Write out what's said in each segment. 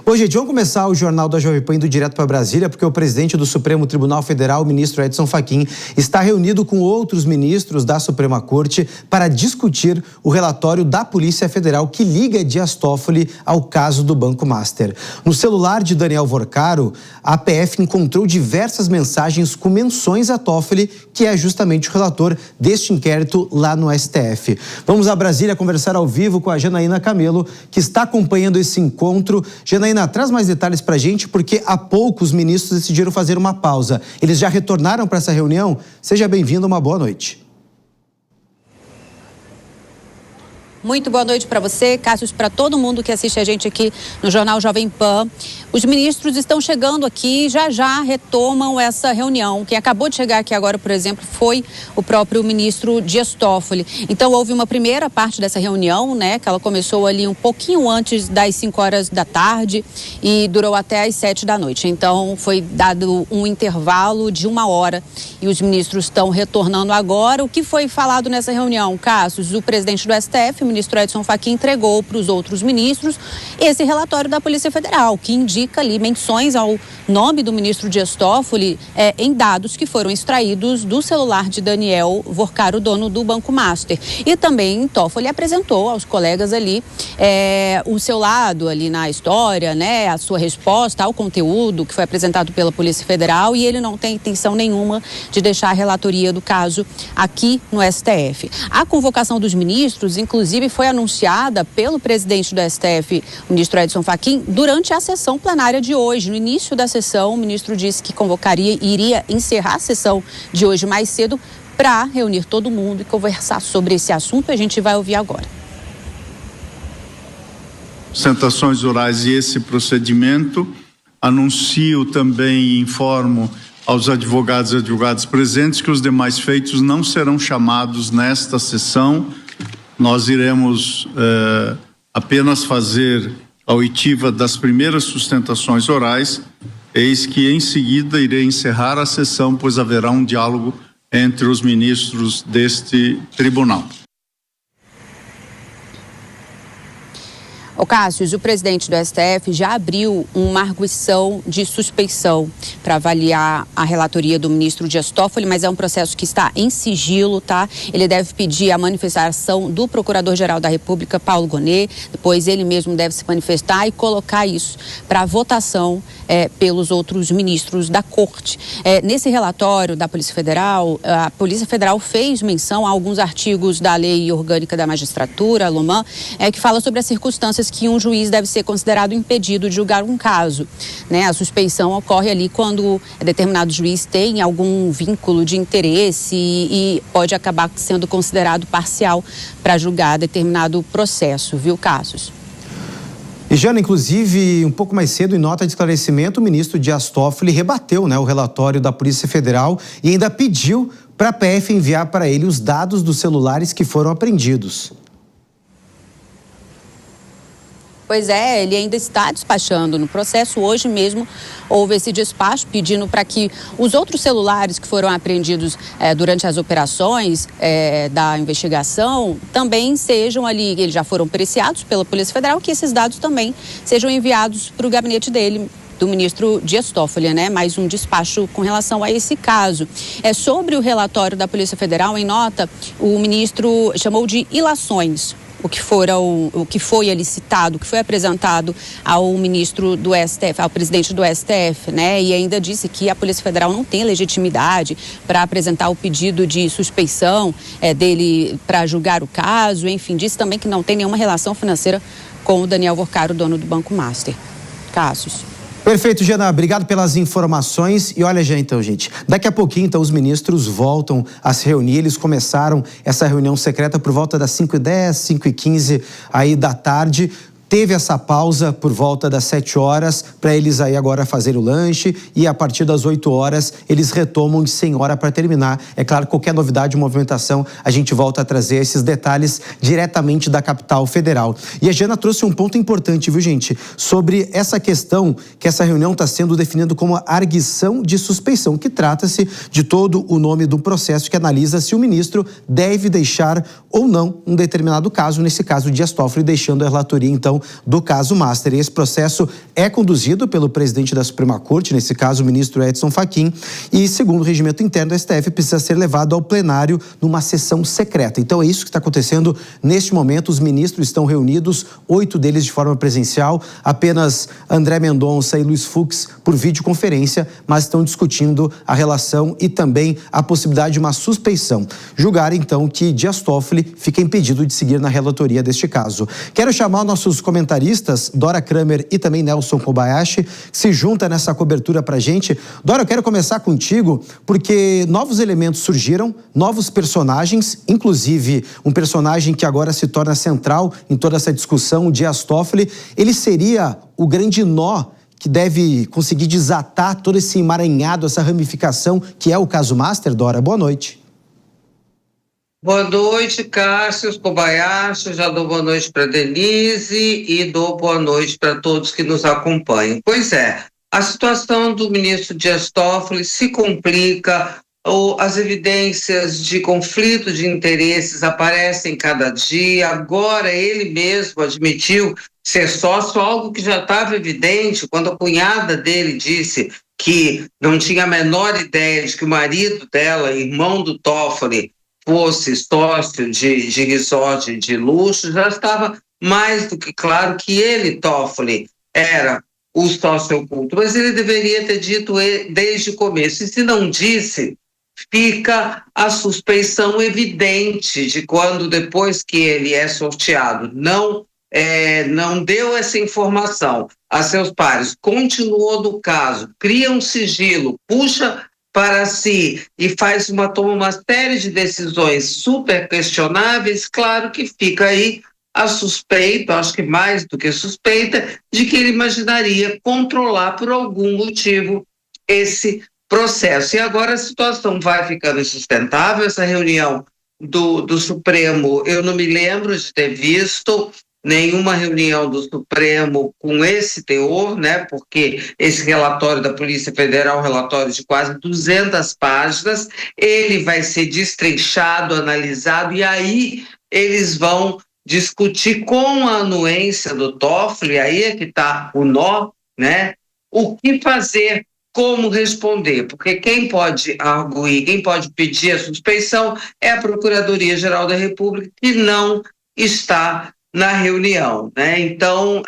Bom, gente, vamos começar o Jornal da Jovem Pan indo direto para Brasília, porque o presidente do Supremo Tribunal Federal, o ministro Edson Fachin, está reunido com outros ministros da Suprema Corte para discutir o relatório da Polícia Federal que liga Dias Toffoli ao caso do Banco Master. No celular de Daniel Vorcaro, a PF encontrou diversas mensagens com menções a Toffoli, que é justamente o relator deste inquérito lá no STF. Vamos a Brasília conversar ao vivo com a Janaína Camelo, que está acompanhando esse encontro. Janaína, traz mais detalhes para a gente, porque há pouco os ministros decidiram fazer uma pausa. Eles já retornaram para essa reunião? Seja bem-vindo, uma boa noite. Muito boa noite para você, Cássio, para todo mundo que assiste a gente aqui no Jornal Jovem Pan. Os ministros estão chegando aqui, já retomam essa reunião. Quem acabou de chegar aqui agora, por exemplo, foi o próprio ministro Dias Toffoli. Então, houve uma primeira parte dessa reunião, né, que ela começou ali um pouquinho antes das 5 horas da tarde e durou até as 7 da noite. Então, foi dado um intervalo de 1 hora e os ministros estão retornando agora. O que foi falado nessa reunião, Cássio? O presidente do STF, o ministro Edson Fachin, entregou para os outros ministros esse relatório da Polícia Federal, que indica ali menções ao nome do ministro Dias Toffoli em dados que foram extraídos do celular de Daniel Vorcaro, dono do Banco Master. E também Toffoli apresentou aos colegas ali o seu lado ali na história, né, a sua resposta ao conteúdo que foi apresentado pela Polícia Federal, e ele não tem intenção nenhuma de deixar a relatoria do caso aqui no STF. A convocação dos ministros, inclusive, foi anunciada pelo presidente do STF, o ministro Edson Fachin, durante a sessão plenária de hoje. No início da sessão, o ministro disse que convocaria e iria encerrar a sessão de hoje mais cedo para reunir todo mundo e conversar sobre esse assunto. A gente vai ouvir agora. Sustentações orais e esse procedimento. Anuncio também e informo aos advogados e advogadas presentes que os demais feitos não serão chamados nesta sessão. Nós iremos apenas fazer a oitiva das primeiras sustentações orais, eis que em seguida irei encerrar a sessão, pois haverá um diálogo entre os ministros deste tribunal. Ô Cássio, o presidente do STF já abriu uma arguição de suspeição para avaliar a relatoria do ministro Dias Toffoli, mas é um processo que está em sigilo, tá? Ele deve pedir a manifestação do Procurador-Geral da República, Paulo Gonet, depois ele mesmo deve se manifestar e colocar isso para votação pelos outros ministros da Corte. Nesse relatório da Polícia Federal, a Polícia Federal fez menção a alguns artigos da Lei Orgânica da Magistratura, a LOMAN, que fala sobre as circunstâncias que um juiz deve ser considerado impedido de julgar um caso, né? A suspeição ocorre ali quando determinado juiz tem algum vínculo de interesse e pode acabar sendo considerado parcial para julgar determinado processo, viu, Cássio? E, Jana, inclusive, um pouco mais cedo, em nota de esclarecimento, o ministro Dias Toffoli rebateu, né, o relatório da Polícia Federal e ainda pediu para a PF enviar para ele os dados dos celulares que foram apreendidos. Pois é, ele ainda está despachando no processo. Hoje mesmo houve esse despacho pedindo para que os outros celulares que foram apreendidos durante as operações da investigação também sejam ali, eles já foram periciados pela Polícia Federal, que esses dados também sejam enviados para o gabinete dele, do ministro Dias Toffoli, né? Mais um despacho com relação a esse caso. Sobre o relatório da Polícia Federal, em nota, o ministro chamou de ilações o que foi ali citado, que foi apresentado ao ministro do STF, ao presidente do STF, né? E ainda disse que a Polícia Federal não tem legitimidade para apresentar o pedido de suspeição dele para julgar o caso. Enfim, disse também que não tem nenhuma relação financeira com o Daniel Vorcaro, dono do Banco Master. Cássio. Perfeito, Jana. Obrigado pelas informações. E olha já então, gente, daqui a pouquinho então os ministros voltam a se reunir. Eles começaram essa reunião secreta por volta das 5h10, 5h15 aí da tarde. Teve essa pausa por volta das 7 horas para eles aí agora fazerem o lanche e a partir das 8 horas eles retomam de 100 horas para terminar. É claro, qualquer novidade, movimentação, a gente volta a trazer esses detalhes diretamente da capital federal. E a Jana trouxe um ponto importante, viu, gente? Sobre essa questão que essa reunião está sendo definida como arguição de suspeição, que trata-se de todo o nome do processo que analisa se o ministro deve deixar ou não um determinado caso, nesse caso Dias Toffoli, deixando a relatoria, então, do caso Master. E esse processo é conduzido pelo presidente da Suprema Corte, nesse caso o ministro Edson Fachin, e segundo o regimento interno do STF, precisa ser levado ao plenário numa sessão secreta. Então é isso que está acontecendo neste momento. Os ministros estão reunidos, 8 deles de forma presencial, apenas André Mendonça e Luiz Fux por videoconferência, mas estão discutindo a relação e também a possibilidade de uma suspeição. Julgar, então, que Dias Toffoli fica impedido de seguir na relatoria deste caso. Quero chamar nossos comentaristas, Dora Kramer e também Nelson Kobayashi, que se junta nessa cobertura pra gente. Dora, eu quero começar contigo, porque novos elementos surgiram, novos personagens, inclusive um personagem que agora se torna central em toda essa discussão, o Dias Toffoli. Ele seria o grande nó que deve conseguir desatar todo esse emaranhado, essa ramificação que é o caso Master. Dora, boa noite. Boa noite, Cássio, Kobayashi, já dou boa noite para Denise e dou boa noite para todos que nos acompanham. Pois é, a situação do ministro Dias Toffoli se complica, as evidências de conflito de interesses aparecem cada dia. Agora ele mesmo admitiu ser sócio, algo que já estava evidente quando a cunhada dele disse que não tinha a menor ideia de que o marido dela, irmão do Toffoli, fosse sócio de resort de luxo. Já estava mais do que claro que ele, Toffoli, era o sócio oculto, mas ele deveria ter dito desde o começo, e se não disse, fica a suspeição evidente de quando, depois que ele é sorteado, não deu essa informação a seus pares, continuou no caso, cria um sigilo, puxa para si e toma uma série de decisões super questionáveis. Claro que fica aí a suspeita, acho que mais do que suspeita, de que ele imaginaria controlar por algum motivo esse processo. E agora a situação vai ficando insustentável. Essa reunião do Supremo, eu não me lembro de ter visto nenhuma reunião do Supremo com esse teor, né? Porque esse relatório da Polícia Federal, um relatório de quase 200 páginas, ele vai ser destrinchado, analisado, e aí eles vão discutir com a anuência do Toffoli, aí é que está o nó, né? O que fazer, como responder, porque quem pode arguir, quem pode pedir a suspeição é a Procuradoria-Geral da República, que não está na reunião, né? Então,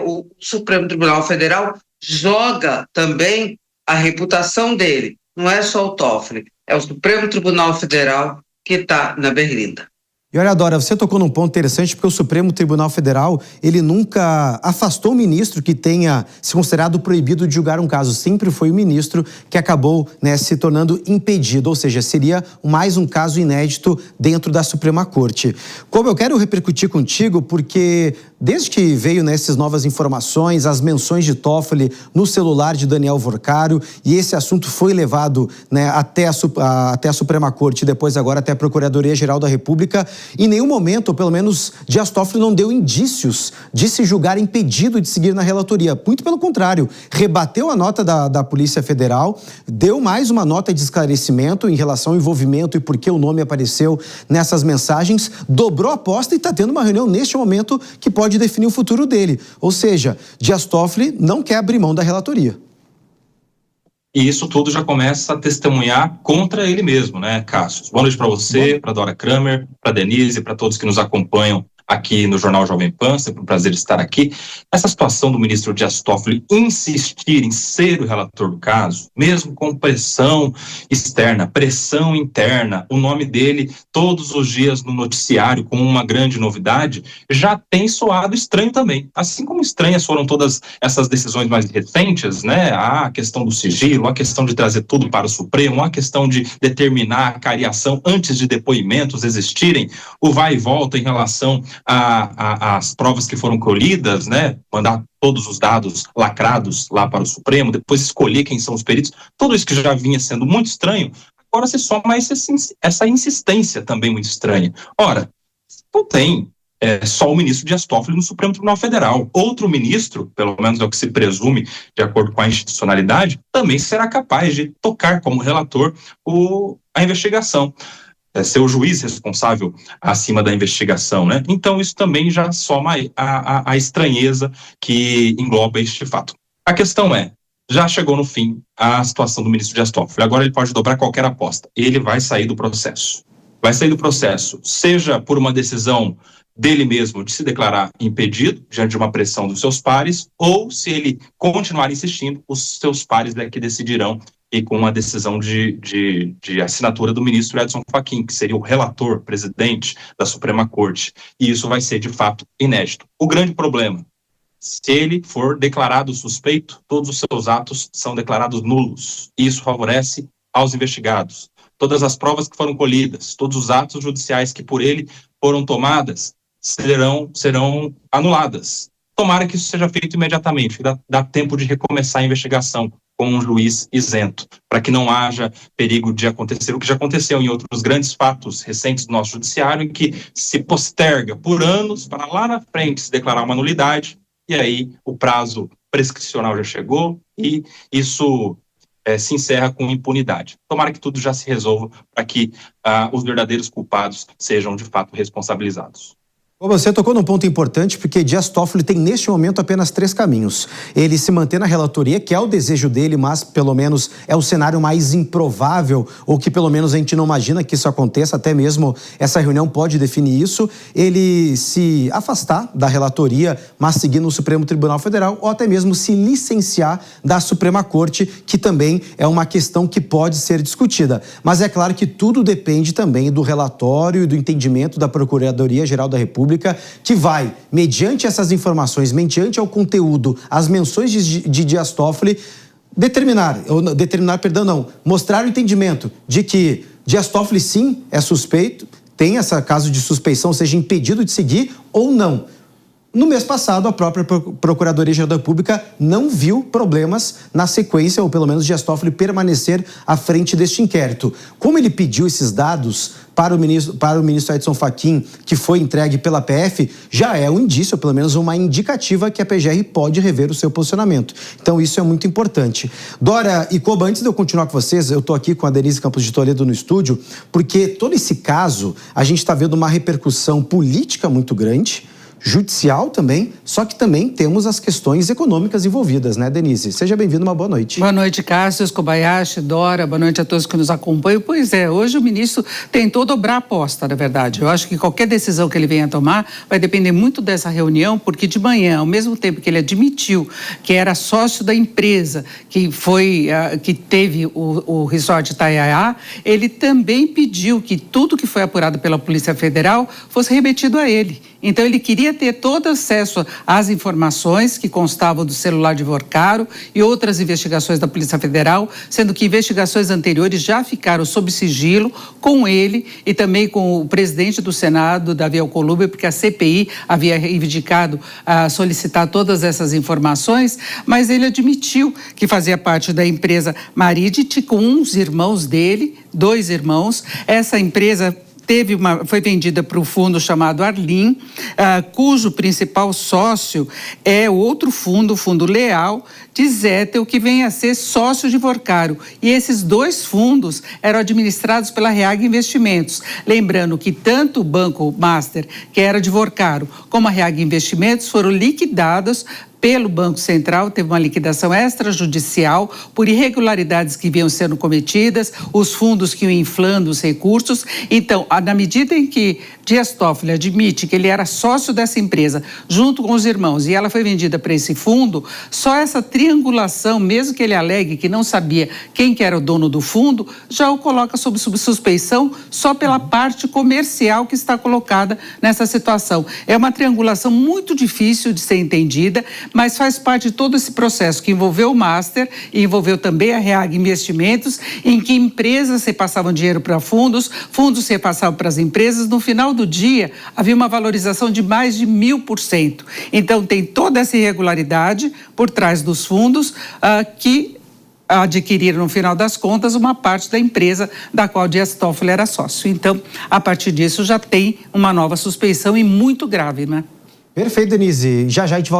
o Supremo Tribunal Federal joga também a reputação dele. Não é só o Toffoli, é o Supremo Tribunal Federal que está na berlinda. E olha, Dora, você tocou num ponto interessante, porque o Supremo Tribunal Federal, ele nunca afastou um ministro que tenha se considerado proibido de julgar um caso. Sempre foi o ministro que acabou, né, se tornando impedido, ou seja, seria mais um caso inédito dentro da Suprema Corte. Como eu quero repercutir contigo, porque desde que veio nessas novas informações, as menções de Toffoli no celular de Daniel Vorcaro, e esse assunto foi levado, né, até a Suprema Corte e depois agora até a Procuradoria-Geral da República, em nenhum momento, ou pelo menos Dias Toffoli não deu indícios de se julgar impedido de seguir na relatoria. Muito pelo contrário, rebateu a nota da Polícia Federal, deu mais uma nota de esclarecimento em relação ao envolvimento e por que o nome apareceu nessas mensagens, dobrou a aposta e está tendo uma reunião neste momento que pode definir o futuro dele. Ou seja, Dias Toffoli não quer abrir mão da relatoria. E isso tudo já começa a testemunhar contra ele mesmo, né, Cássio? Boa noite para você, para Dora Kramer, para Denise, para todos que nos acompanham aqui no Jornal Jovem Pan. Sempre um prazer estar aqui. Essa situação do ministro Dias Toffoli insistir em ser o relator do caso, mesmo com pressão externa, pressão interna, o nome dele todos os dias no noticiário com uma grande novidade, já tem soado estranho também. Assim como estranhas foram todas essas decisões mais recentes, né? A questão do sigilo, a questão de trazer tudo para o Supremo, a questão de determinar a cariação antes de depoimentos existirem, o vai e volta em relação as provas que foram colhidas, né, mandar todos os dados lacrados lá para o Supremo, depois escolher quem são os peritos, tudo isso que já vinha sendo muito estranho, agora se soma essa insistência também muito estranha. Ora, não tem só o ministro Dias Toffoli no Supremo Tribunal Federal. Outro ministro, pelo menos é o que se presume, de acordo com a institucionalidade, também será capaz de tocar como relator a investigação. ser o juiz responsável acima da investigação, né? Então isso também já soma a estranheza que engloba este fato. A questão é, já chegou no fim a situação do ministro Dias Toffoli, agora ele pode dobrar qualquer aposta, ele vai sair do processo. Vai sair do processo, seja por uma decisão dele mesmo de se declarar impedido, diante de uma pressão dos seus pares, ou se ele continuar insistindo, os seus pares é que decidirão, e com uma decisão de assinatura do ministro Edson Fachin, que seria o relator, presidente da Suprema Corte, e isso vai ser, de fato, inédito. O grande problema, se ele for declarado suspeito, todos os seus atos são declarados nulos, e isso favorece aos investigados. Todas as provas que foram colhidas, todos os atos judiciais que por ele foram tomadas, serão anuladas. Tomara que isso seja feito imediatamente, que dá tempo de recomeçar a investigação com um juiz isento, para que não haja perigo de acontecer o que já aconteceu em outros grandes fatos recentes do nosso judiciário, em que se posterga por anos para lá na frente se declarar uma nulidade, e aí o prazo prescricional já chegou e isso se encerra com impunidade. Tomara que tudo já se resolva para que os verdadeiros culpados sejam de fato responsabilizados. Você tocou num ponto importante, porque Dias Toffoli tem neste momento apenas 3 caminhos. Ele se manter na relatoria, que é o desejo dele, mas pelo menos é o cenário mais improvável, ou que pelo menos a gente não imagina que isso aconteça, até mesmo essa reunião pode definir isso. Ele se afastar da relatoria, mas seguir no Supremo Tribunal Federal, ou até mesmo se licenciar da Suprema Corte, que também é uma questão que pode ser discutida. Mas é claro que tudo depende também do relatório e do entendimento da Procuradoria-Geral da República, que vai, mediante essas informações, mediante ao conteúdo, as menções de Dias Toffoli, mostrar o entendimento de que Dias Toffoli sim é suspeito, tem esse caso de suspeição, seja impedido de seguir ou não. No mês passado, a própria Procuradoria-Geral da República não viu problemas na sequência, ou pelo menos Dias Toffoli permanecer à frente deste inquérito. Como ele pediu esses dados para o ministro Edson Fachin, que foi entregue pela PF, já é um indício, ou pelo menos uma indicativa, que a PGR pode rever o seu posicionamento. Então isso é muito importante. Dora e Koba, antes de eu continuar com vocês, eu estou aqui com a Denise Campos de Toledo no estúdio, porque todo esse caso, a gente está vendo uma repercussão política muito grande, judicial também, só que também temos as questões econômicas envolvidas, né, Denise? Seja bem-vindo, uma boa noite. Boa noite, Cássio, Kobayashi, Dora, boa noite a todos que nos acompanham. Pois é, hoje o ministro tentou dobrar a aposta, na verdade. Eu acho que qualquer decisão que ele venha tomar vai depender muito dessa reunião, porque de manhã, ao mesmo tempo que ele admitiu que era sócio da empresa que teve o resort Itaiaia, ele também pediu que tudo que foi apurado pela Polícia Federal fosse remetido a ele. Então, ele queria ter todo acesso às informações que constavam do celular de Vorcaro e outras investigações da Polícia Federal, sendo que investigações anteriores já ficaram sob sigilo com ele e também com o presidente do Senado, Davi Alcolumbre, porque a CPI havia reivindicado solicitar todas essas informações, mas ele admitiu que fazia parte da empresa Maridit com uns irmãos dele, 2 irmãos. Essa empresa foi vendida para o fundo chamado Arlim, cujo principal sócio é outro fundo, o Fundo Leal, de Zettel, que vem a ser sócio de Vorcaro. E esses 2 fundos eram administrados pela Reag Investimentos. Lembrando que tanto o Banco Master, que era de Vorcaro, como a Reag Investimentos foram liquidados pelo Banco Central, teve uma liquidação extrajudicial por irregularidades que vinham sendo cometidas, os fundos que iam inflando os recursos. Então, na medida em que Dias Toffoli admite que ele era sócio dessa empresa, junto com os irmãos, e ela foi vendida para esse fundo, só essa triangulação, mesmo que ele alegue que não sabia quem que era o dono do fundo, já o coloca sob suspeição só pela parte comercial que está colocada nessa situação. É uma triangulação muito difícil de ser entendida, mas faz parte de todo esse processo que envolveu o Master e envolveu também a Reag Investimentos, em que empresas repassavam dinheiro para fundos, fundos repassavam para as empresas. No final do dia, havia uma valorização de mais de 1000%. Então, tem toda essa irregularidade por trás dos fundos que adquiriram, no final das contas, uma parte da empresa da qual Dias Toffoli era sócio. Então, a partir disso, já tem uma nova suspeição e muito grave, né? Perfeito, Denise. Já a gente volta.